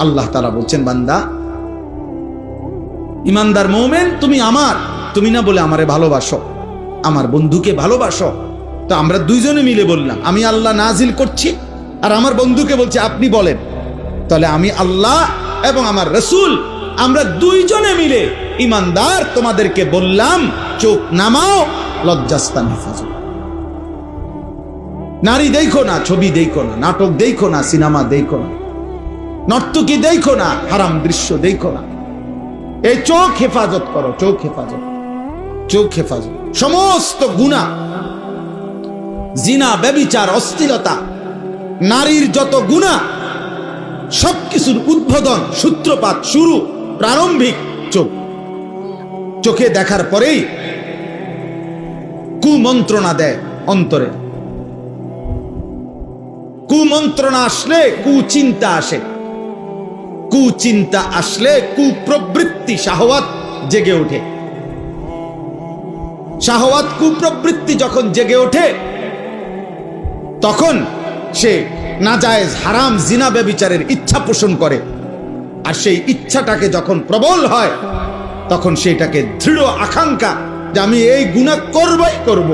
আল্লাহ তাআলা বলছেন, বান্দা ইমানদার মুমিন তুমি আমার, তুমি না বলে আমারে ভালোবাসো, আমার বন্ধুকে ভালোবাসো। তো আমরা দুইজনে মিলে বললাম আমি আল্লাহ নাজিল করছি, আর আমার বন্ধুকে বলছি আপনি বলেন। তাহলে আমি আল্লাহ এবং আমার রাসূল আমরা দুইজনে মিলে ইমানদার তোমাদেরকে বললাম চোখ নামাও, লজ্জাস্থান হেফাজত। নারী দেখো না, ছবি দেখো না, নাটক দেখো না, সিনেমা দেখো না, নর্তকী দেখো না, হারাম দৃশ্য দেখো না। এই চোখ হেফাজত করো, চোখ হেফাজত, চোখ হেফাজত। সমস্ত গুনাহ, জিনা, ব্যভিচার, অশ্লীলতা, নারীর যত গুনাহ সবকিছুর উদ্বোধন, সূত্রপাত, শুরু, প্রারম্ভিক চোখ। চোখে দেখার পরেই কুমন্ত্রণা দেয় অন্তরে, কুমন্ত্রণা আসলে কুচিন্তা আসে, কুচিন্তা আসলে কুপ্রবৃত্তি, শাহওয়াত জেগে ওঠে। শাহওয়াত, কুপ্রবৃত্তি যখন জেগে ওঠে তখন সে নাজায়েজ, হারাম, জিনা, ব্যভিচারের ইচ্ছা পোষণ করে। আর সেই ইচ্ছাটাকে যখন প্রবল হয় তখন সেটাকে দৃঢ় আকাঙ্ক্ষা যে আমি এই গুনাহ করবই করব,